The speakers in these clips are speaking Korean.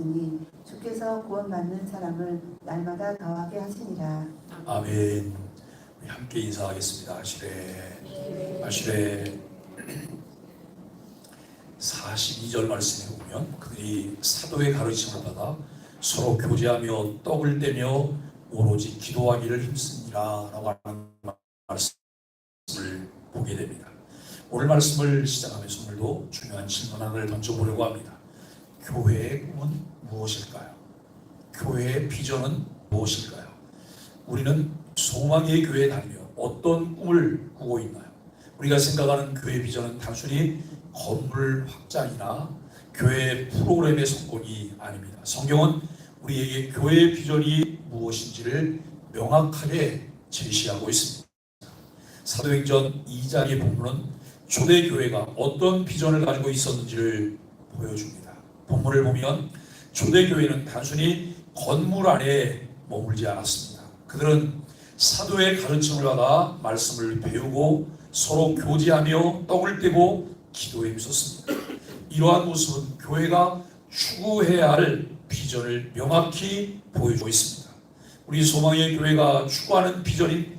받으니 주께서 구원받는 사람을 날마다 더하게 하시니라. 아멘. 우리 함께 인사하겠습니다. 아시레 42절 말씀에 보면 그들이 사도의 가르침을 받아 서로 교제하며 떡을 떼며 오로지 기도하기를 힘쓰니라 라고 하는 말씀을 보게 됩니다. 오늘 말씀을 시작하면서 오늘도 중요한 질문 하나를 던져보려고 합니다. 교회의 꿈은 무엇일까요? 교회의 비전은 무엇일까요? 우리는 소망의 교회에 다니며 어떤 꿈을 꾸고 있나요? 우리가 생각하는 교회 비전은 단순히 건물 확장이나 교회 프로그램의 성공이 아닙니다. 성경은 우리에게 교회의 비전이 무엇인지를 명확하게 제시하고 있습니다. 사도행전 2장의 본문은 초대교회가 어떤 비전을 가지고 있었는지를 보여줍니다. 본문을 보면 초대교회는 단순히 건물 안에 머물지 않았습니다. 그들은 사도의 가르침을 받아 말씀을 배우고 서로 교제하며 떡을 떼고 기도에 있었습니다. 이러한 모습은 교회가 추구해야 할 비전을 명확히 보여주고 있습니다. 우리 소망의 교회가 추구하는 비전인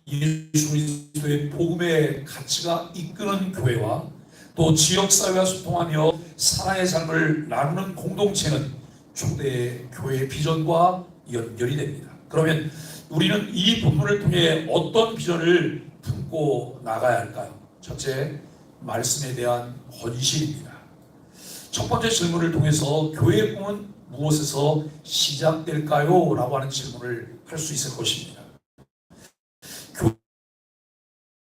예수 그리스도의 복음의 가치가 이끄는 교회와 또 지역사회와 소통하며 사랑의 삶을 나누는 공동체는 초대 교회의 비전과 연결이 됩니다. 그러면 우리는 이 본문을 통해 어떤 비전을 품고 나가야 할까요? 첫째, 말씀에 대한 헌신입니다. 첫 번째 질문을 통해서 교회의 꿈은 무엇에서 시작될까요? 라고 하는 질문을 할 수 있을 것입니다.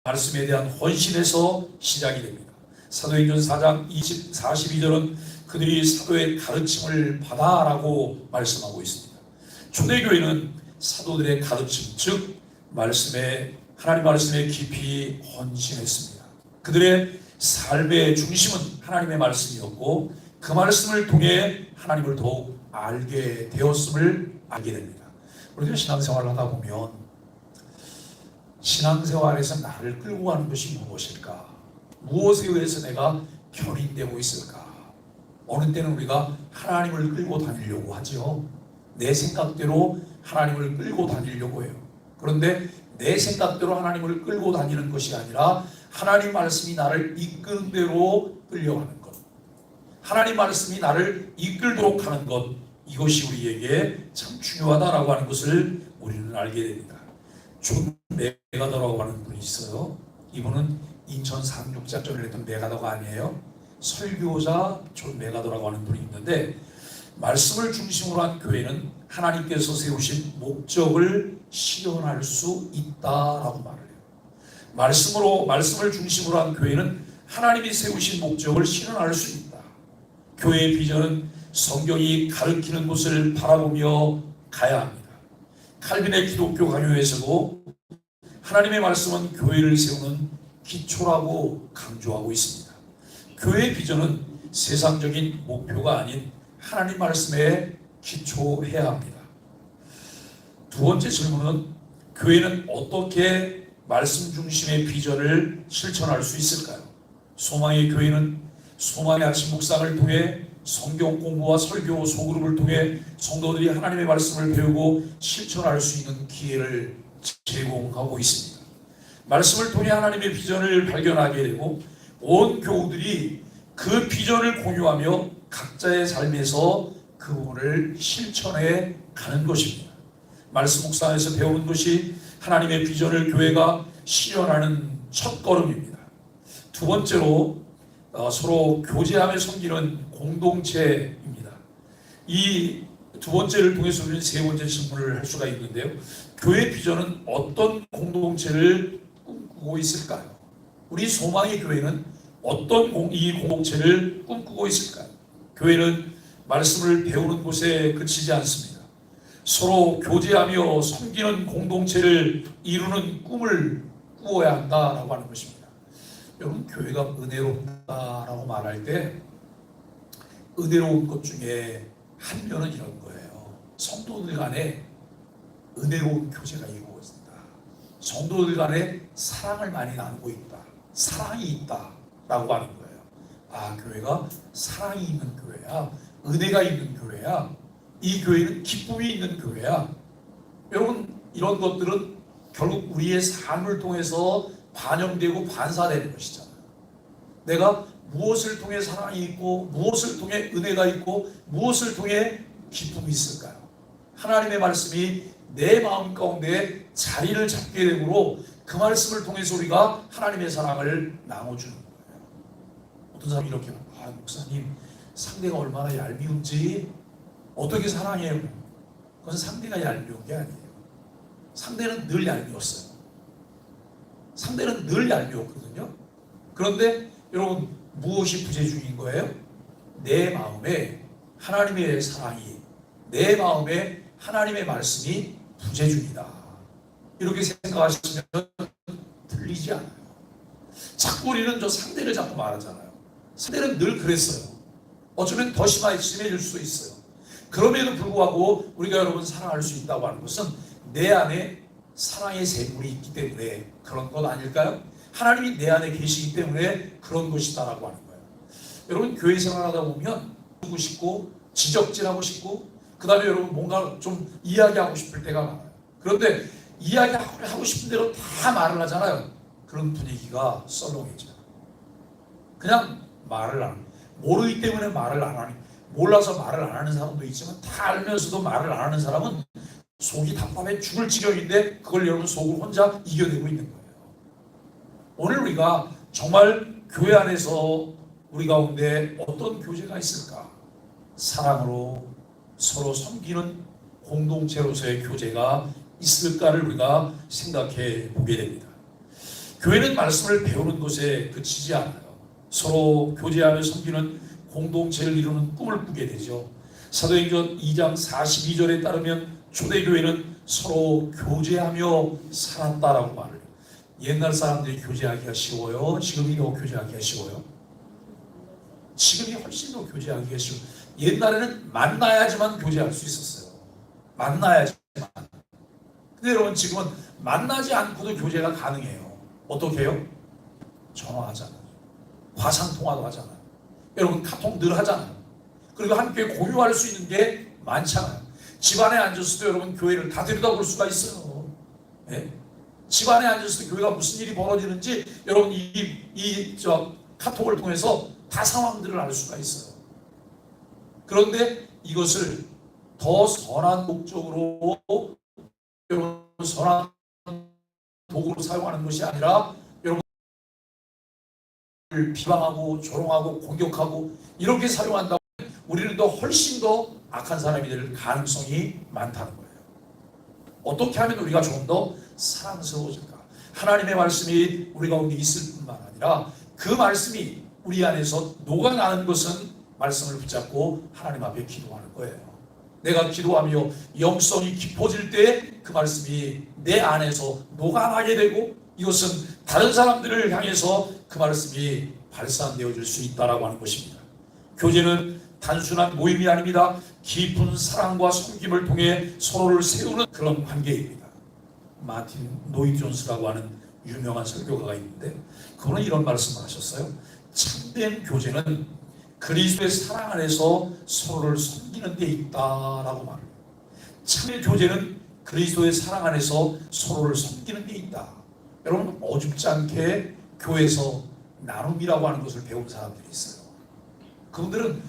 말씀에 대한 헌신에서 시작이 됩니다. 사도행전 4장 42절은 그들이 사도의 가르침을 받아라고 말씀하고 있습니다. 초대교회는 사도들의 가르침, 즉 하나님 말씀에 깊이 헌신했습니다. 그들의 삶의 중심은 하나님의 말씀이었고 그 말씀을 통해 하나님을 더욱 알게 되었음을 알게 됩니다. 우리가 신앙생활을 하다 보면 신앙생활에서 나를 끌고 가는 것이 무엇일까? 무엇에 의해서 내가 견인되고 있을까? 어느 때는 우리가 하나님을 끌고 다니려고 하죠. 내 생각대로 하나님을 끌고 다니려고 해요. 그런데 내 생각대로 하나님을 끌고 다니는 것이 아니라 하나님 말씀이 나를 이끄는 대로 끌려가는 것, 하나님 말씀이 나를 이끌도록 하는 것, 이것이 우리에게 참 중요하다라고 하는 것을 우리는 알게 됩니다. 존 메가더라고 하는 분이 있어요. 이분은 인천 상륙작전을 했던 메가더가 아니에요. 설교자 존 메가더라고 하는 분이 있는데 말씀을 중심으로 한 교회는 하나님께서 세우신 목적을 실현할 수 있다라고 말을 해요. 말씀을 중심으로 한 교회는 하나님이 세우신 목적을 실현할 수 있다. 교회의 비전은 성경이 가르치는 곳을 바라보며 가야 합니다. 칼빈의 기독교 강요에서도 하나님의 말씀은 교회를 세우는 기초라고 강조하고 있습니다. 교회의 비전은 세상적인 목표가 아닌 하나님 말씀에 기초해야 합니다. 두 번째 질문은 교회는 어떻게 말씀 중심의 비전을 실천할 수 있을까요? 소망의 교회는 소망의 아침 묵상을 통해 성경 공부와 설교 소그룹을 통해 성도들이 하나님의 말씀을 배우고 실천할 수 있는 기회를 제공하고 있습니다. 말씀을 통해 하나님의 비전을 발견하게 되고 온 교우들이 그 비전을 공유하며 각자의 삶에서 그 부분을 실천해 가는 것입니다. 말씀 묵상에서 배우는 것이 하나님의 비전을 교회가 실현하는 첫걸음입니다. 두 번째로 서로 교제하며 섬기는 공동체입니다. 이 두 번째를 통해서 우리는 세 번째 질문을 할 수가 있는데요. 교회 비전은 어떤 공동체를 꿈꾸고 있을까요? 우리 소망의 교회는 어떤 이 공동체를 꿈꾸고 있을까요? 교회는 말씀을 배우는 곳에 그치지 않습니다. 서로 교제하며 섬기는 공동체를 이루는 꿈을 꾸어야 한다라고 하는 것입니다. 여러분, 교회가 은혜롭다라고 말할 때 은혜로운 것 중에 한 면은 이런 거예요. 성도들 간에 은혜로운 교제가 이루어진다. 성도들 간에 사랑을 많이 나누고 있다. 사랑이 있다라고 하는 거예요. 아, 교회가 사랑이 있는 교회야, 은혜가 있는 교회야, 교회야. 이 교회는 기쁨이 있는 교회야. 여러분, 이런 것들은 결국 우리의 삶을 통해서 반영되고 반사되는 것이잖아요. 내가 무엇을 통해 사랑이 있고 무엇을 통해 은혜가 있고 무엇을 통해 기쁨이 있을까요? 하나님의 말씀이 내 마음 가운데 자리를 잡게 되므로 그 말씀을 통해서 우리가 하나님의 사랑을 나눠주는 거예요. 어떤 사람이 이렇게 목사님, 상대가 얼마나 얄미운지 어떻게 사랑해요? 그건 상대가 얄미운 게 아니에요. 상대는 늘 얄미웠어요. 상대는 늘 얄미웠거든요. 그런데 여러분, 무엇이 부재중인 거예요? 내 마음에 하나님의 사랑이, 내 마음에 하나님의 말씀이 부재중이다. 이렇게 생각하시면 들리지 않아요. 자꾸 우리는 저 상대를 자꾸 말하잖아요. 상대는 늘 그랬어요. 어쩌면 더 심해질 수도 있어요. 그럼에도 불구하고 우리가 여러분 사랑할 수 있다고 하는 것은 내 안에 사랑의 샘물이 있기 때문에 그런 것 아닐까요? 하나님이 내 안에 계시기 때문에 그런 것이다라고 하는 거예요. 여러분, 교회 생활하다 보면 하고 싶고 지적질하고 싶고 그 다음에 여러분 뭔가 좀 이야기하고 싶을 때가 많아요. 그런데 이야기하고 싶은 대로 다 말을 하잖아요. 그런 분위기가 썰렁해져요. 그냥 말을 안 해요. 모르기 때문에 말을 안 하니, 몰라서 말을 안 하는 사람도 있지만 다 알면서도 말을 안 하는 사람은 속이 답답해 죽을 지경인데 그걸 여러분 속으로 혼자 이겨내고 있는 거예요. 오늘 우리가 정말 교회 안에서 우리 가운데 어떤 교제가 있을까? 사랑으로 서로 섬기는 공동체로서의 교제가 있을까를 우리가 생각해 보게 됩니다. 교회는 말씀을 배우는 것에 그치지 않아요. 서로 교제하며 섬기는 공동체를 이루는 꿈을 꾸게 되죠. 사도행전 2장 42절에 따르면 초대교회는 서로 교제하며 살았다라고 말을 해요. 옛날 사람들이 교제하기가 쉬워요? 지금이 더 교제하기가 쉬워요? 지금이 훨씬 더 교제하기가 쉬워요. 옛날에는 만나야지만 교제할 수 있었어요. 만나야지만. 근데 여러분, 지금은 만나지 않고도 교제가 가능해요. 어떻게 해요? 전화하잖아요. 화상통화도 하잖아요. 여러분, 카톡 늘 하잖아요. 그리고 함께 공유할 수 있는 게 많잖아요. 집안에 앉았을 때 여러분 교회를 다 들여다볼 수가 있어요. 네? 집안에 앉았을 때 교회가 무슨 일이 벌어지는지 여러분 저 카톡을 통해서 다 상황들을 알 수가 있어요. 그런데 이것을 더 선한 목적으로 여러분 선한 도구로 사용하는 것이 아니라 여러분 비방하고 조롱하고 공격하고 이렇게 사용한다면 우리는 더 훨씬 더 악한 사람이 될 가능성이 많다는 거예요. 어떻게 하면 우리가 조금 더 사랑스러워질까? 하나님의 말씀이 우리 가운데 있을 뿐만 아니라 그 말씀이 우리 안에서 녹아나는 것은 말씀을 붙잡고 하나님 앞에 기도하는 거예요. 내가 기도하며 영성이 깊어질 때 그 말씀이 내 안에서 녹아나게 되고 이것은 다른 사람들을 향해서 그 말씀이 발산되어질 수 있다라고 하는 것입니다. 교제는 단순한 모임이 아닙니다. 깊은 사랑과 섬김을 통해 서로를 세우는 그런 관계입니다. 마틴 노이 존스라고 하는 유명한 설교가가 있는데 그분은 이런 말씀을 하셨어요. 참된 교제는 그리스도의 사랑 안에서 서로를 섬기는 데 있다라고 말해요. 참된 교제는 그리스도의 사랑 안에서 서로를 섬기는 데 있다. 여러분, 어줍지 않게 교회에서 나눔이라고 하는 것을 배운 사람들이 있어요. 그분들은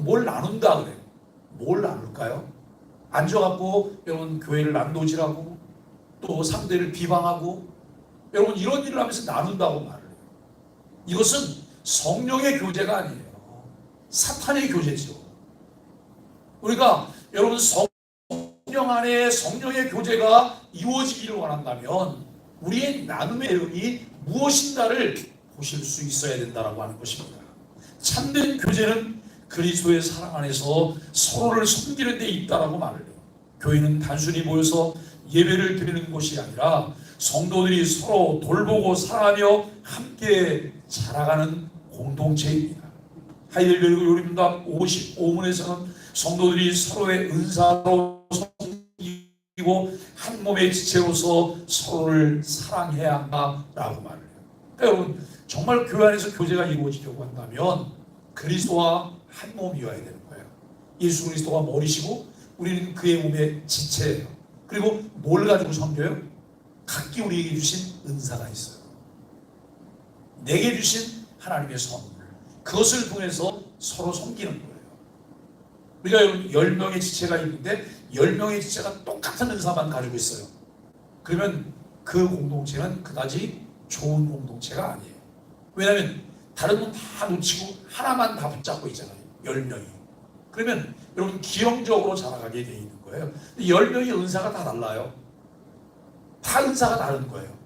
뭘 나눈다 그래요. 뭘 나눌까요? 앉아갖고 여러분 교회를 난도질하고 또 상대를 비방하고 여러분 이런 일을 하면서 나눈다고 말을 해요. 이것은 성령의 교제가 아니에요. 사탄의 교제죠. 우리가 여러분 성령 안에 성령의 교제가 이루어지기를 원한다면 우리의 나눔의 의미 무엇인가를 보실 수 있어야 된다고 하는 것입니다. 참된 교제는 그리스도의 사랑 안에서 서로를 섬기는 데 있다라고 말을 해요. 교회는 단순히 모여서 예배를 드리는 곳이 아니라 성도들이 서로 돌보고 사랑하며 함께 자라가는 공동체입니다. 하이델베르그 요림답 55문에서는 성도들이 서로의 은사로 섬기고 한 몸의 지체로서 서로를 사랑해야 한다라고 말을 해요. 그러니까 여러분, 정말 교회 안에서 교제가 이루어지려고 한다면 그리스도와 한 몸이어야 되는 거예요. 예수 그리스도가 머리시고 우리는 그의 몸의 지체예요. 그리고 뭘 가지고 섬겨요? 각기 우리에게 주신 은사가 있어요. 내게 주신 하나님의 선물, 그것을 통해서 서로 섬기는 거예요. 우리가 여러분 10명의 지체가 있는데 10명의 지체가 똑같은 은사만 가지고 있어요. 그러면 그 공동체는 그다지 좋은 공동체가 아니에요. 왜냐하면 다른 건 다 놓치고 하나만 다 붙잡고 있잖아요. 10명이. 그러면 여러분 기형적으로 자라가게 돼 있는 거예요. 10명의 은사가 다 달라요. 다 은사가 다른 거예요.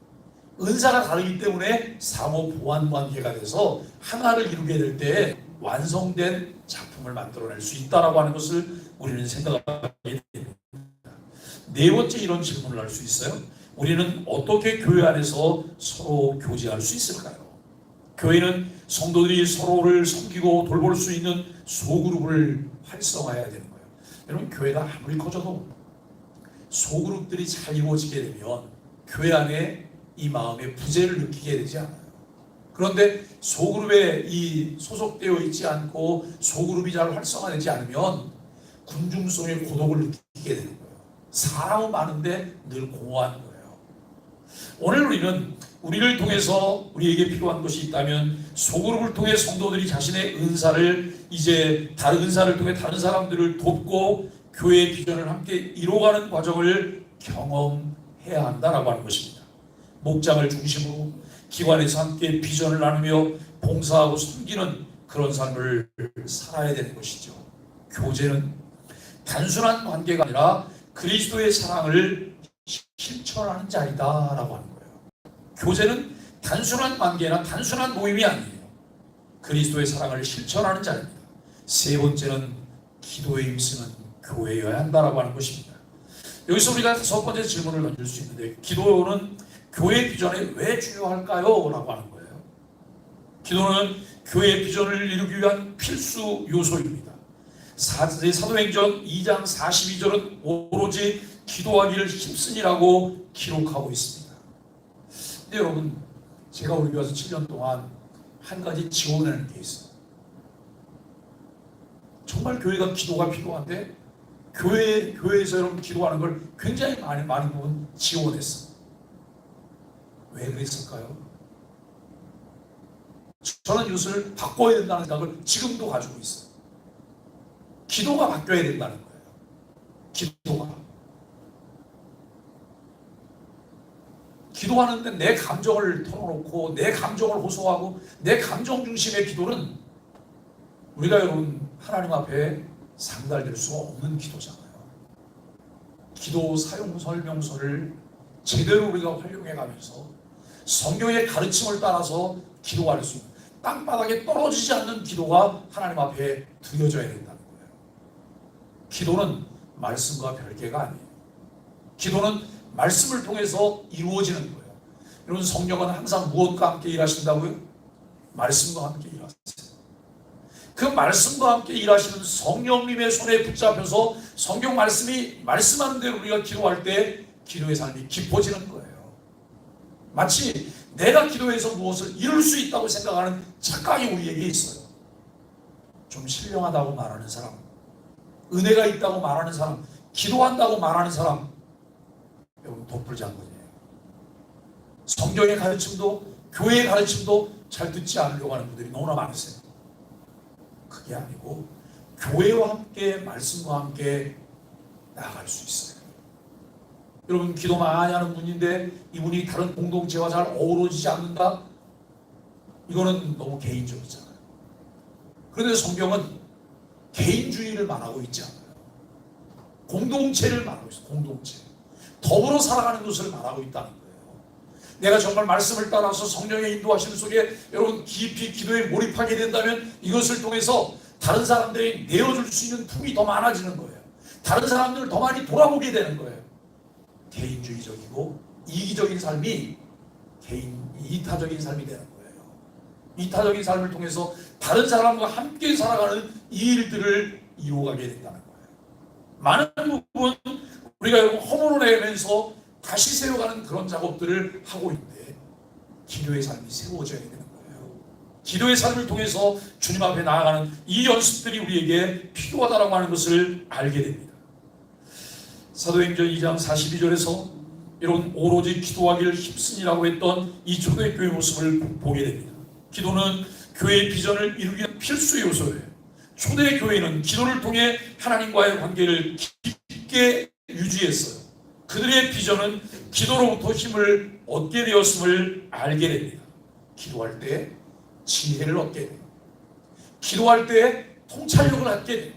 은사가 다르기 때문에 상호 보완 관계가 돼서 하나를 이루게 될 때 완성된 작품을 만들어낼 수 있다라고 하는 것을 우리는 생각하게 됩니다. 네 번째 이런 질문을 할 수 있어요. 우리는 어떻게 교회 안에서 서로 교제할 수 있을까요? 교회는 성도들이 서로를 섬기고 돌볼 수 있는 소그룹을 활성화해야 되는 거예요. 여러분 교회가 아무리 커져도 소그룹들이 잘 이루어지게 되면 교회 안에 이 마음의 부재를 느끼게 되지 않아요. 그런데 소그룹에 소속되어 있지 않고 소그룹이 잘 활성화되지 않으면 군중성의 고독을 느끼게 되는 거예요. 사람은 많은데 늘 공허한 거예요. 오늘 우리는 우리를 통해서 우리에게 필요한 것이 있다면 소그룹을 통해 성도들이 자신의 은사를 이제 다른 은사를 통해 다른 사람들을 돕고 교회의 비전을 함께 이뤄가는 과정을 경험해야 한다라고 하는 것입니다. 목장을 중심으로 기관에서 함께 비전을 나누며 봉사하고 섬기는 그런 삶을 살아야 되는 것이죠. 교제는 단순한 관계가 아니라 그리스도의 사랑을 실천하는 자리다라고 하는 거예요. 교제는 단순한 관계나 단순한 모임이 아니에요. 그리스도의 사랑을 실천하는 자리입니다. 세 번째는 기도에 힘쓰는 교회여야 한다라고 하는 것입니다. 여기서 우리가 첫 번째 질문을 던질 수 있는데 기도는 교회 비전에 왜 중요할까요? 라고 하는 거예요. 기도는 교회 비전을 이루기 위한 필수 요소입니다. 사도행전 2장 42절은 오로지 기도하기를 힘쓰니라고 기록하고 있습니다. 근데 여러분 제가 우리 교회 와서 7년 동안 한 가지 지원하는 게 있어요. 정말 교회가 기도가 필요한데 교회에서 여러분 기도하는 걸 굉장히 많은 부분 지원했어요. 왜 그랬을까요? 저는 이것을 바꿔야 된다는 생각을 지금도 가지고 있어요. 기도가 바뀌어야 된다는 거예요. 기도하는데 내 감정을 털어놓고 내 감정을 호소하고 내 감정 중심의 기도는 우리가 여러분 하나님 앞에 상달될 수 없는 기도잖아요. 기도 사용 설명서를 제대로 우리가 활용해가면서 성경의 가르침을 따라서 기도할 수 있는 땅바닥에 떨어지지 않는 기도가 하나님 앞에 드려져야 된다는 거예요. 기도는 말씀과 별개가 아니에요. 기도는 말씀을 통해서 이루어지는 거예요. 여러분 성령은 항상 무엇과 함께 일하신다고요? 말씀과 함께 일하세요. 그 말씀과 함께 일하시는 성령님의 손에 붙잡혀서 성경 말씀이 말씀하는 대로 우리가 기도할 때 기도의 삶이 깊어지는 거예요. 마치 내가 기도해서 무엇을 이룰 수 있다고 생각하는 착각이 우리에게 있어요. 좀 신령하다고 말하는 사람, 은혜가 있다고 말하는 사람, 기도한다고 말하는 사람, 여러분 도플장군이에요. 성경의 가르침도 교회의 가르침도 잘 듣지 않으려고 하는 분들이 너무나 많으세요. 그게 아니고 교회와 함께 말씀과 함께 나아갈 수 있어요. 여러분 기도 많이 하는 분인데 이분이 다른 공동체와 잘 어우러지지 않는다? 이거는 너무 개인적이잖아요. 그런데 성경은 개인주의를 말하고 있지 않아요. 공동체를 말하고 있어요. 공동체. 더불어 살아가는 것을 말하고 있다는 거예요. 내가 정말 말씀을 따라서 성령의 인도하심 속에 여러분 깊이 기도에 몰입하게 된다면 이것을 통해서 다른 사람들이 내어줄 수 있는 품이 더 많아지는 거예요. 다른 사람들을 더 많이 돌아보게 되는 거예요. 개인주의적이고 이기적인 삶이 이타적인 삶이 되는 거예요. 이타적인 삶을 통해서 다른 사람과 함께 살아가는 이 일들을 이루어가게 된다는 거예요. 많은 부분 우리가 여러분 허물어내면서 다시 세워가는 그런 작업들을 하고 있는데 기도의 삶이 세워져야 되는 거예요. 기도의 삶을 통해서 주님 앞에 나아가는 이 연습들이 우리에게 필요하다고 하는 것을 알게 됩니다. 사도행전 2장 42절에서 이런 오로지 기도하기를 힘쓰니라고 했던 이 초대교회 모습을 보게 됩니다. 기도는 교회의 비전을 이루기 위한 필수 요소예요. 초대교회는 기도를 통해 하나님과의 관계를 깊게 유지했어요. 그들의 비전은 기도로부터 힘을 얻게 되었음을 알게 됩니다. 기도할 때 지혜를 얻게 돼요. 기도할 때 통찰력을 갖게 돼요.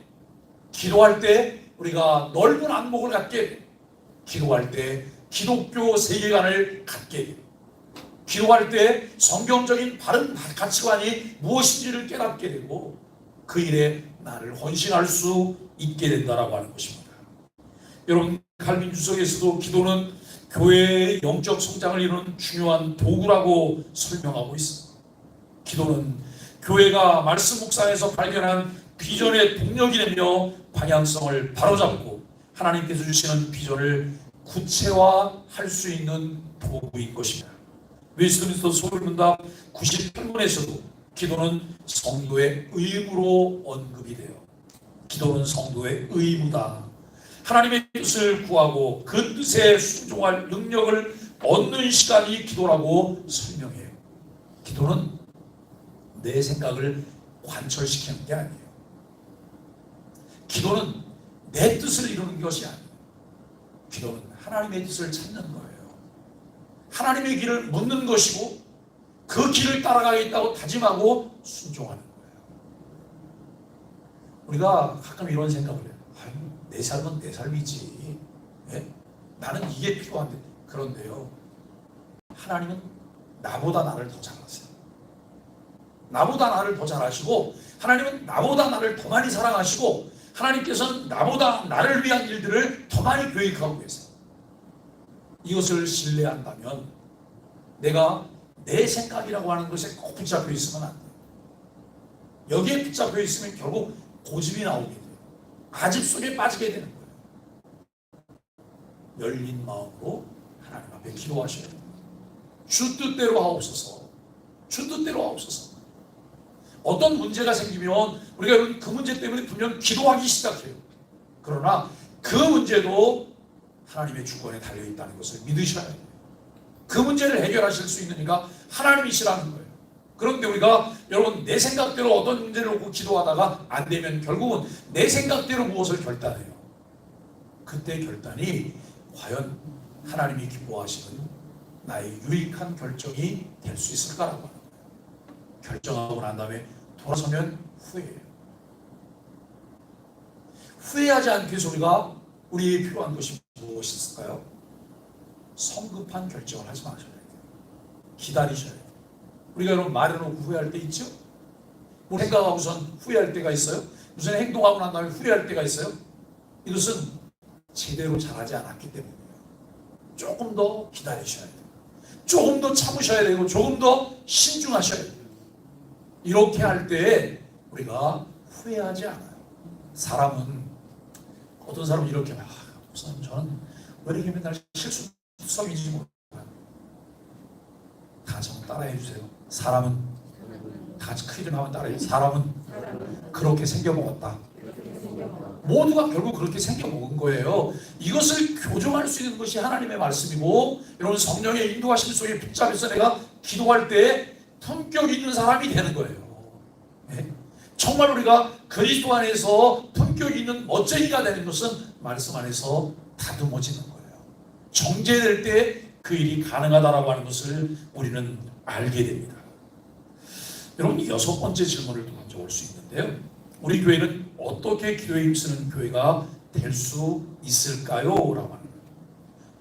기도할 때 우리가 넓은 안목을 갖게 돼요. 기도할 때 기독교 세계관을 갖게 돼요. 기도할 때 성경적인 바른 가치관이 무엇인지를 깨닫게 되고 그 일에 나를 헌신할 수 있게 된다라고 하는 것입니다. 여러분, 칼빈 주석에서도 기도는 교회의 영적 성장을 이루는 중요한 도구라고 설명하고 있습니다. 기도는 교회가 말씀 묵상에서 발견한 비전의 동력이 되며 방향성을 바로잡고 하나님께서 주시는 비전을 구체화할 수 있는 도구인 것입니다. 웨스트민스터 소울문답 98문에서도 기도는 성도의 의무로 언급이 돼요. 기도는 성도의 의무다. 하나님의 뜻을 구하고 그 뜻에 순종할 능력을 얻는 시간이 기도라고 설명해요. 기도는 내 생각을 관철시키는 게 아니에요. 기도는 내 뜻을 이루는 것이 아니에요. 기도는 하나님의 뜻을 찾는 거예요. 하나님의 길을 묻는 것이고 그 길을 따라가겠다고 다짐하고 순종하는 거예요. 우리가 가끔 이런 생각을 해요. 내 삶은 내 삶이지. 네? 나는 이게 필요한데. 그런데요, 하나님은 나보다 나를 더 잘 아세요. 나보다 나를 더 잘 아시고 하나님은 나보다 나를 더 많이 사랑하시고 하나님께서는 나보다 나를 위한 일들을 더 많이 계획하고 계세요. 이것을 신뢰한다면 내가 내 생각이라고 하는 것에 꼭 붙잡혀 있으면 안 돼요. 여기에 붙잡혀 있으면 결국 고집이 나오게 돼요. 아집 속에 빠지게 되는 거예요. 열린 마음으로 하나님 앞에 기도하셔야 돼요. 주 뜻대로 하옵소서. 주 뜻대로 하옵소서. 어떤 문제가 생기면 우리가 그 문제 때문에 분명 기도하기 시작해요. 그러나 그 문제도 하나님의 주권에 달려있다는 것을 믿으셔야 돼요. 그 문제를 해결하실 수 있는 이가 하나님이시라는 거예요. 그런데 우리가 여러분 내 생각대로 어떤 문제를 놓고 기도하다가 안 되면 결국은 내 생각대로 무엇을 결단해요. 그때 결단이 과연 하나님이 기뻐하시는 나의 유익한 결정이 될 수 있을까라고 하는 거예요. 결정하고 난 다음에 돌아서면 후회해요. 후회하지 않기 위해서 우리에게 필요한 것이 무엇이 있을까요? 성급한 결정을 하지 마셔야 돼요. 기다리셔야 돼요. 우리가 여러분 말해놓고 후회할 때 있죠? 뭐 생각하고선 후회할 때가 있어요? 무슨 행동하고 난 다음에 후회할 때가 있어요? 이것은 제대로 잘하지 않았기 때문이에요. 조금 더 기다리셔야 돼요. 조금 더 참으셔야 되고 조금 더 신중하셔야 돼요. 이렇게 할 때 우리가 후회하지 않아요. 사람은 어떤 사람은 이렇게 우선 저는 왜 이렇게 맨날 실수성인지 몰라요. 다 좀 따라해 주세요. 사람은 다 같이 크게 좀 한번 따라해 주세요. 사람은 그렇게 생겨먹었다. 모두가 결국 그렇게 생겨먹은 거예요. 이것을 교정할 수 있는 것이 하나님의 말씀이고 이런 성령의 인도하심 속에 붙잡혀서 내가 기도할 때 품격 있는 사람이 되는 거예요. 네? 정말 우리가 그리스도 안에서 품격 있는 멋쟁이가 되는 것은 말씀 안에서 다듬어지는 거예요. 정죄될 때 그 일이 가능하다라고 하는 것을 우리는 알게 됩니다. 여러분, 6번째 질문을 또 던져볼 수 있는데요. 우리 교회는 어떻게 기도에 힘쓰는 교회가 될 수 있을까요? 라고 하는 거예요.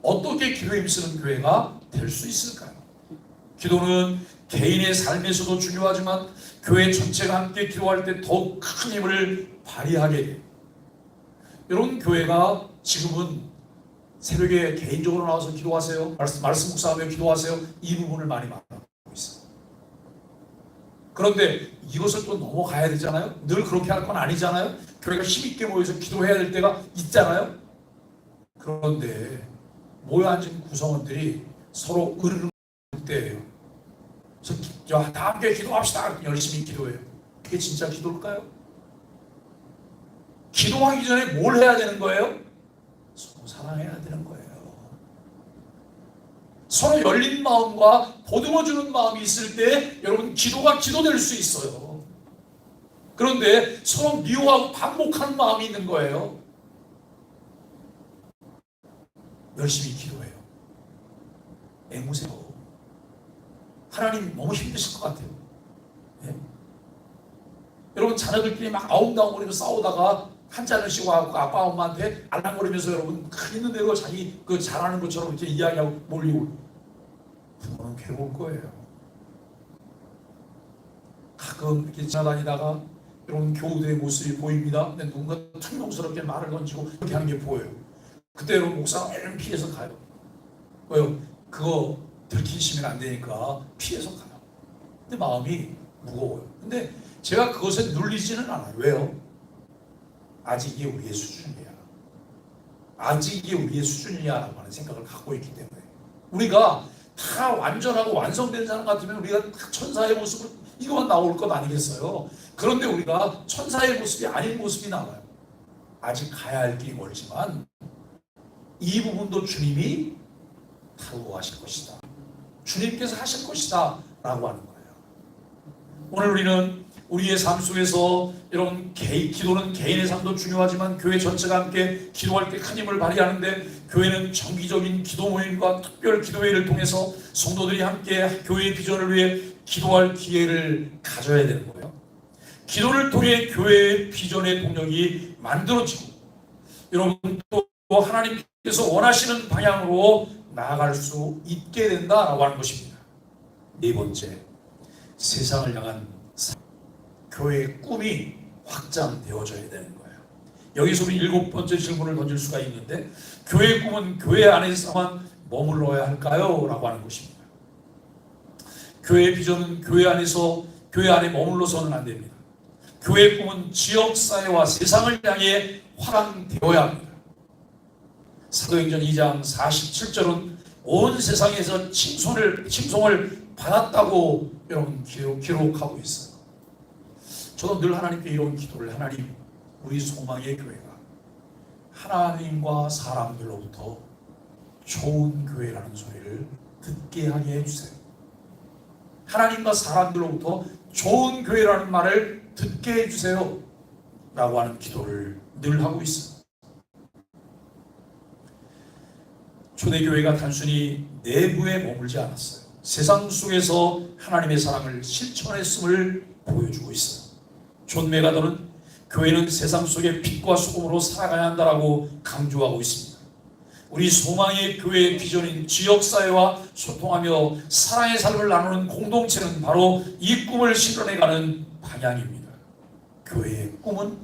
어떻게 기도에 힘쓰는 교회가 될 수 있을까요? 기도는 개인의 삶에서도 중요하지만 교회 전체가 함께 기도할 때 더욱 큰 힘을 발휘하게 돼요. 여러분, 교회가 지금은 새벽에 개인적으로 나와서 기도하세요. 말씀 묵상하며 기도하세요. 이 부분을 많이 말하고 있어요. 그런데 이것을 또 넘어가야 되잖아요. 늘 그렇게 할 건 아니잖아요. 교회가 힘있게 모여서 기도해야 될 때가 있잖아요. 그런데 모여 앉은 구성원들이 서로 으르르 때예요. 그래서 다 함께 기도합시다. 열심히 기도해요. 그게 진짜 기도일까요? 기도하기 전에 뭘 해야 되는 거예요? 서로 사랑해야 되는 거예요. 서로 열린 마음과 보듬어주는 마음이 있을 때 여러분 기도가 기도될 수 있어요. 그런데 서로 미워하고 반목하는 마음이 있는 거예요. 열심히 기도해요. 애무세요. 하나님 너무 힘드실 것 같아요. 예? 여러분 자녀들끼리 막 아웅다웅거리고 싸우다가 한잔을 쉬고 아빠 엄마한테 알랑거리면서 여러분 있는 대로 자기 그 잘하는 것처럼 이렇게 이야기하고 몰리고 부모는 괴로울 거예요. 가끔 이렇게 지나다니다가 여러분 교우들의 모습이 보입니다. 근데 누군가 퉁명스럽게 말을 던지고 그렇게 하는 게 보여요. 그때 여러분 목사가 얼른 피해서 가요. 왜요? 그거 들키시면 안 되니까 피해서 가요. 근데 마음이 무거워요. 근데 제가 그것에 눌리지는 않아요. 왜요? 아직 이게 우리의 수준이야. 아직 이게 우리의 수준이야라고 하는 생각을 갖고 있기 때문에 우리가 다 완전하고 완성된 사람 같으면 우리가 딱 천사의 모습으로 이거만 나올 것 아니겠어요? 그런데 우리가 천사의 모습이 아닌 모습이 나와요. 아직 가야 할 길이 멀지만 이 부분도 주님이 하고 가실 것이다. 주님께서 하실 것이다 라고 하는 거예요. 오늘 우리는 우리의 삶 속에서 여러분 기도는 개인의 삶도 중요하지만 교회 전체가 함께 기도할 때 큰 힘을 발휘하는데 교회는 정기적인 기도 모임과 특별 기도회를 통해서 성도들이 함께 교회의 비전을 위해 기도할 기회를 가져야 되는 거예요. 기도를 통해 교회의 비전의 동력이 만들어지고 여러분 또 하나님께서 원하시는 방향으로 나아갈 수 있게 된다라고 하는 것입니다. 네 번째, 세상을 향한 교회의 꿈이 확장되어져야 되는 거예요. 여기서 우리 7번째 질문을 던질 수가 있는데 교회의 꿈은 교회 안에서만 머물러야 할까요? 라고 하는 것입니다. 교회의 비전은 교회 안에 머물러서는 안 됩니다. 교회의 꿈은 지역사회와 세상을 향해 확장되어야 합니다. 사도행전 2장 47절은 온 세상에서 칭송을 받았다고 여러분 기록하고 있어요. 저도 늘 하나님께 이런 기도를 하나님 우리 소망의 교회가 하나님과 사람들로부터 좋은 교회라는 소리를 듣게 하게 해주세요. 하나님과 사람들로부터 좋은 교회라는 말을 듣게 해주세요 라고 하는 기도를 늘 하고 있어요. 초대교회가 단순히 내부에 머물지 않았어요. 세상 속에서 하나님의 사랑을 실천했음을 보여주고 있어요. 존 메가더는 교회는 세상 속의 빛과 소금으로 살아가야 한다라고 강조하고 있습니다. 우리 소망의 교회의 비전인 지역사회와 소통하며 사랑의 삶을 나누는 공동체는 바로 이 꿈을 실현해가는 방향입니다. 교회의 꿈은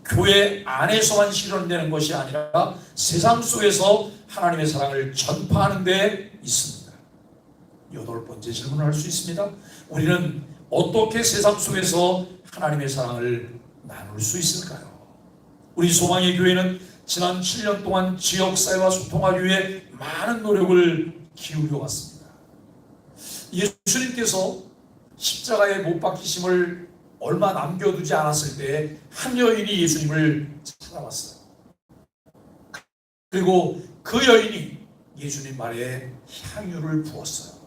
교회 안에서만 실현되는 것이 아니라 세상 속에서 하나님의 사랑을 전파하는 데 있습니다. 8번째 질문을 할 수 있습니다. 우리는 어떻게 세상 속에서 하나님의 사랑을 나눌 수 있을까요? 우리 소망의 교회는 지난 7년 동안 지역사회와 소통하기 위해 많은 노력을 기울여 왔습니다. 예수님께서 십자가에 못 박히심을 얼마 남겨두지 않았을 때 한 여인이 예수님을 찾아왔어요. 그리고 그 여인이 예수님 발에 향유를 부었어요.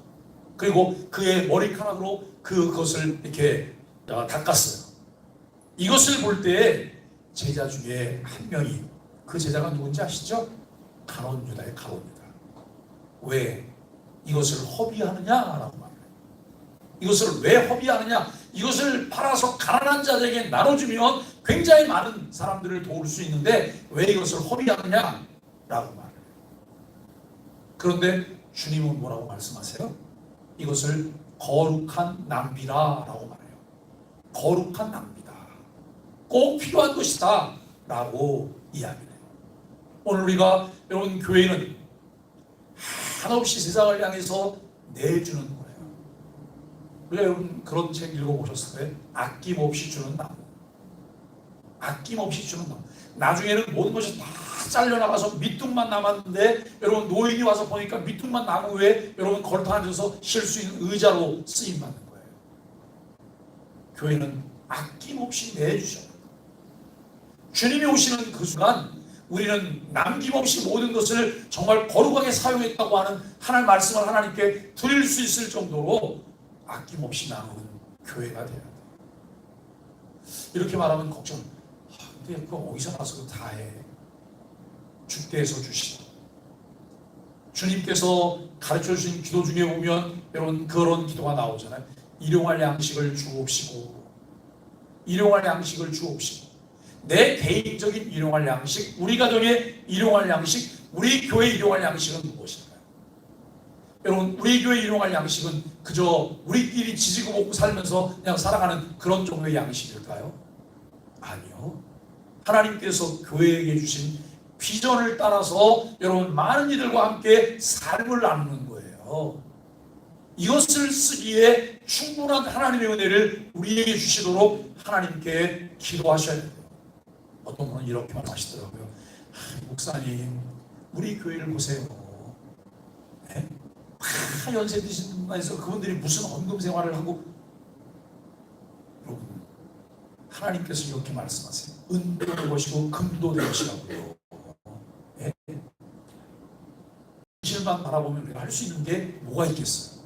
그리고 그의 머리카락으로 그것을 이렇게 닦았어요. 이것을 볼 때 제자 중에 한 명이 그 제자가 누군지 아시죠? 가룟 유다의 가룟 유다. 왜 이것을 허비하느냐라고 말해요. 이것을 왜 허비하느냐? 이것을 팔아서 가난한 자들에게 나눠주면 굉장히 많은 사람들을 도울 수 있는데 왜 이것을 허비하느냐라고 말해요. 그런데 주님은 뭐라고 말씀하세요? 이것을 거룩한 낭비라라고 말해요. 거룩한 낭비다. 꼭 필요한 것이다 라고 이야기해요. 오늘 우리가 여러분 교회는 한없이 세상을 향해서 내주는 거예요. 우리가 여러분 그런 책 읽어보셨어요? 아낌없이 주는 나무. 아낌없이 주는 나무. 나중에는 모든 것이 다 잘려나가서 밑둥만 남았는데 여러분 노인이 와서 보니까 밑둥만 남은 후에 여러분 걸터 앉아서 쉴 수 있는 의자로 쓰임받는 거예요. 교회는 아낌없이 내주셔요. 주님이 오시는 그 순간 우리는 남김없이 모든 것을 정말 거룩하게 사용했다고 하는 하나님의 말씀을 하나님께 드릴 수 있을 정도로 아낌없이 나누는 교회가 돼야 돼요. 이렇게 말하면 걱정. 근데 그거 어디서 나서 다 해. 주께서 주시고 주님께서 가르쳐 주신 기도 중에 보면 여러분 그런 기도가 나오잖아요. 일용할 양식을 주옵시고, 일용할 양식을 주옵시고. 내 개인적인 일용할 양식, 우리 가정의 일용할 양식, 우리 교회 일용할 양식은 무엇일까요? 여러분 우리 교회 일용할 양식은 그저 우리끼리 지지고 먹고 살면서 그냥 살아가는 그런 정도의 양식일까요? 아니요. 하나님께서 교회에게 주신 비전을 따라서 여러분 많은 이들과 함께 삶을 나누는 거예요. 이것을 쓰기에 충분한 하나님의 은혜를 우리에게 주시도록 하나님께 기도하셔야 돼요. 어떤 분은 이렇게 말하시더라고요. 목사님, 우리 교회를 보세요. 네? 다 연세 드신 분에서 그분들이 무슨 헌금 생활을 하고, 여러분 하나님께서 이렇게 말씀하세요. 은도 될 것이고 금도 될 것이라고요. 네? 현실만 바라보면 우리가 할 수 있는 게 뭐가 있겠어요?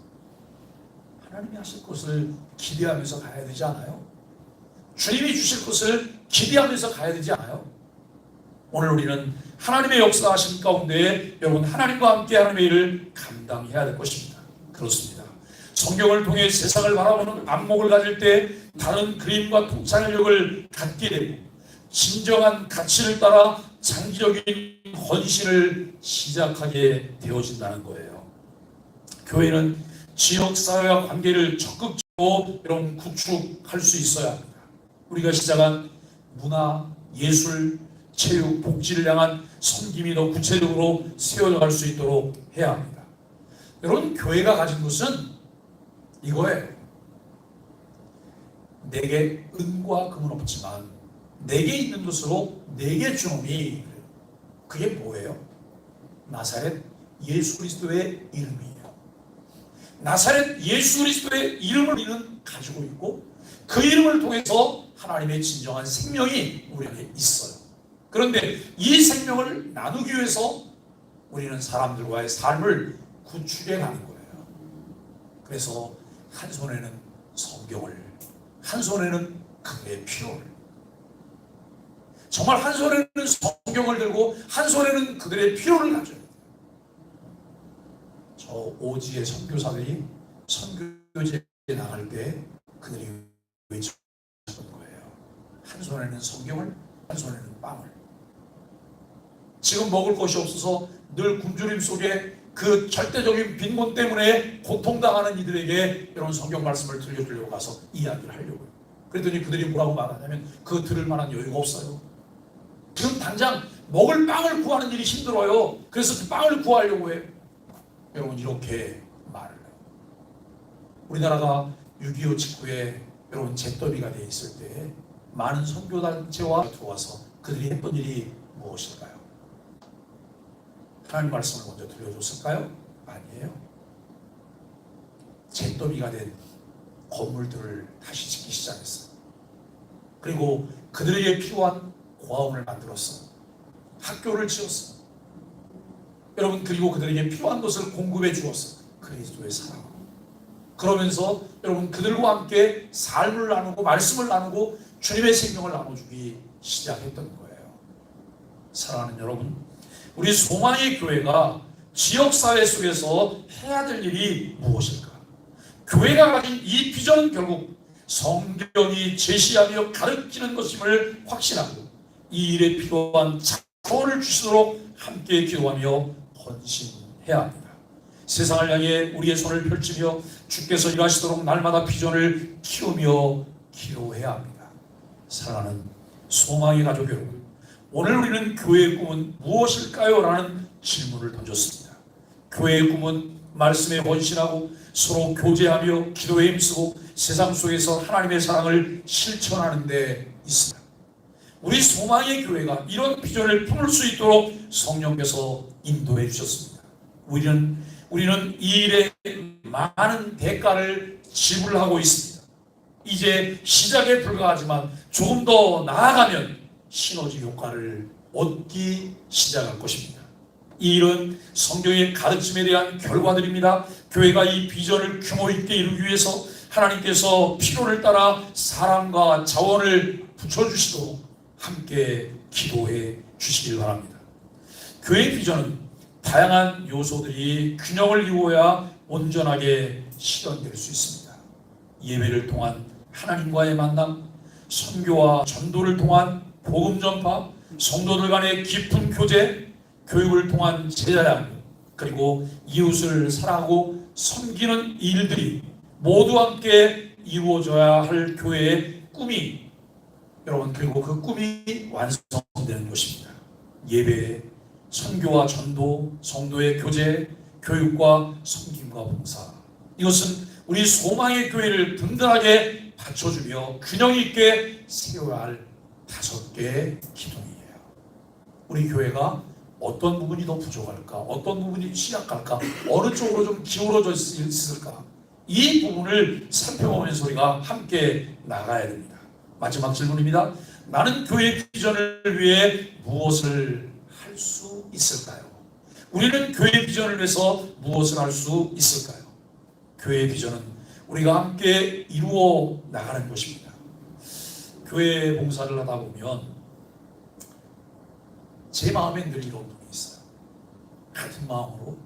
하나님이 하실 것을 기대하면서 가야 되지 않아요? 주님이 주실 것을 기대하면서 가야 되지 않아요? 오늘 우리는 하나님의 역사하신 가운데 여러분 하나님과 함께 하나님의 일을 감당해야 될 것입니다. 그렇습니다. 성경을 통해 세상을 바라보는 안목을 가질 때 다른 그림과 통찰력을 갖게 되고 진정한 가치를 따라 장기적인 헌신을 시작하게 되어진다는 거예요. 교회는 지역사회와 관계를 적극적으로 여러분 구축할 수 있어야 합니다. 우리가 시작한 문화, 예술, 체육, 복지를 향한 섬김이 더 구체적으로 세워갈 수 있도록 해야 합니다. 여러분 교회가 가진 것은 이거예요. 내게 은과 금은 없지만 내게 있는 것으로 내게 주노니, 그게 뭐예요? 나사렛 예수 그리스도의 이름이에요. 나사렛 예수 그리스도의 이름을 우리는 가지고 있고 그 이름을 통해서 하나님의 진정한 생명이 우리 안에 있어요. 그런데 이 생명을 나누기 위해서 우리는 사람들과의 삶을 구축해 가는 거예요. 그래서 한 손에는 성경을, 한 손에는 그의 피로를, 정말 한 손에는 성경을 들고 한 손에는 그들의 피로를 가져야 돼요. 저 오지의 선교사들이 선교지에 나갈 때 그들이 외쳤던 거예요. 한 손에는 성경을, 한 손에는 빵을. 지금 먹을 것이 없어서 늘 굶주림 속에 그 절대적인 빈곤 때문에 고통당하는 이들에게 이런 성경 말씀을 들려주려고 가서 이야기를 하려고요. 그랬더니 그들이 뭐라고 말하냐면 그 들을 만한 여유가 없어요. 지금 당장 먹을 빵을 구하는 일이 힘들어요. 그래서 그 빵을 구하려고 해요. 여러분 이렇게 말을 해요. 우리나라가 6.25 직후에 여러분 잿더미가 되어 있을 때 많은 선교단체와 들어와서 그들이 했던 일이 무엇일까요? 하나님 말씀을 먼저 들려줬을까요? 아니에요. 잿더미가 된 건물들을 다시 짓기 시작했어요. 그리고 그들에게 필요한 고아원을 만들었어. 학교를 지었어. 여러분 그리고 그들에게 필요한 것을 공급해 주었어. 그리스도의 사랑. 그러면서 여러분 그들과 함께 삶을 나누고 말씀을 나누고 주님의 생명을 나눠주기 시작했던 거예요. 사랑하는 여러분, 우리 소망의 교회가 지역사회 속에서 해야 될 일이 무엇일까? 교회가 가진 이 비전은 결국 성경이 제시하며 가르치는 것임을 확신하고 이 일에 필요한 자원을 주시도록 함께 기도하며 헌신해야 합니다. 세상을 향해 우리의 손을 펼치며 주께서 일하시도록 날마다 비전을 키우며 기도해야 합니다. 사랑하는 소망의 가족 여러분, 오늘 우리는 교회의 꿈은 무엇일까요? 라는 질문을 던졌습니다. 교회의 꿈은 말씀에 헌신하고 서로 교제하며 기도에 힘쓰고 세상 속에서 하나님의 사랑을 실천하는 데 있습니다. 우리 소망의 교회가 이런 비전을 품을 수 있도록 성령께서 인도해 주셨습니다. 우리는 이 일에 많은 대가를 지불하고 있습니다. 이제 시작에 불과하지만 조금 더 나아가면 시너지 효과를 얻기 시작할 것입니다. 이 일은 성경의 가르침에 대한 결과들입니다. 교회가 이 비전을 규모 있게 이루기 위해서 하나님께서 필요를 따라 사랑과 자원을 붙여주시도록 함께 기도해 주시길 바랍니다. 교회의 비전은 다양한 요소들이 균형을 이루어야 온전하게 실현될 수 있습니다. 예배를 통한 하나님과의 만남, 선교와 전도를 통한 복음 전파, 성도들 간의 깊은 교제, 교육을 통한 제자 양육, 그리고 이웃을 사랑하고 섬기는 일들이 모두 함께 이루어져야 할 교회의 꿈이, 여러분, 그리고 그 꿈이 완성되는 것입니다. 예배, 선교와 전도, 성도의 교제, 교육과 섬김과 봉사, 이것은 우리 소망의 교회를 든든하게 받쳐주며 균형 있게 세워야 할 5개의 기둥이에요. 우리 교회가 어떤 부분이 더 부족할까? 어떤 부분이 취약할까? 어느 쪽으로 좀 기울어져 있을까? 이 부분을 살펴보면서 우리가 함께 나가야 됩니다. 마지막 질문입니다. 나는 교회 비전을 위해 무엇을 할 수 있을까요? 우리는 교회 비전을 위해서 무엇을 할 수 있을까요? 교회 비전은 우리가 함께 이루어 나가는 것입니다. 교회 봉사를 하다 보면 제 마음에 늘 이런 분이 있어요. 같은 마음으로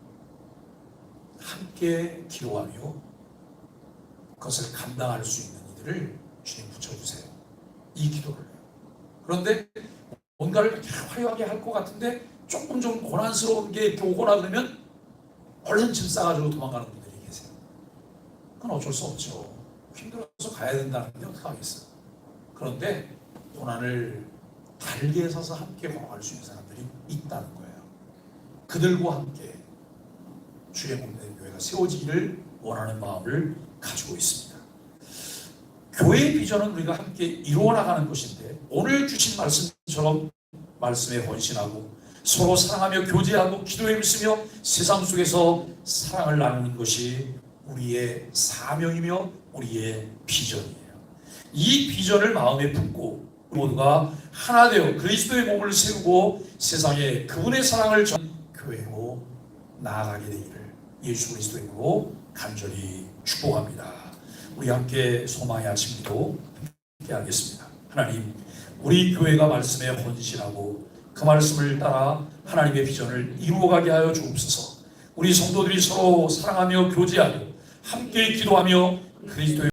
함께 기도하며 그것을 감당할 수 있는 이들을 주님 붙여주세요. 이 기도를 해요. 그런데 뭔가를 화려하게 할 것 같은데 조금 좀 고난스러운 게 이렇게 오거나 그러면 얼른 짐 싸가지고 도망가는 분들이 계세요. 그건 어쩔 수 없죠. 힘들어서 가야 된다는데 어떡하겠어요. 그런데 고난을 달게 서서 함께 걸어갈 수 있는 사람들이 있다는 거예요. 그들과 함께 주의 몸된 교회가 세워지기를 원하는 마음을 가지고 있습니다. 교회의 비전은 우리가 함께 이루어 나가는 것인데, 오늘 주신 말씀처럼 말씀에 헌신하고 서로 사랑하며 교제하고 기도에 힘쓰며 세상 속에서 사랑을 나누는 것이 우리의 사명이며 우리의 비전이에요. 이 비전을 마음에 품고 모두가 하나 되어 그리스도의 몸을 세우고 세상에 그분의 사랑을 전 교회로 나아가게 되기를 예수 그리스도의 이름으로 간절히 축복합니다. 우리 함께 소망의 아침 기도 함께 하겠습니다. 하나님, 우리 교회가 말씀에 헌신하고 그 말씀을 따라 하나님의 비전을 이루어가게 하여 주옵소서. 우리 성도들이 서로 사랑하며 교제하고 함께 기도하며 그리스도의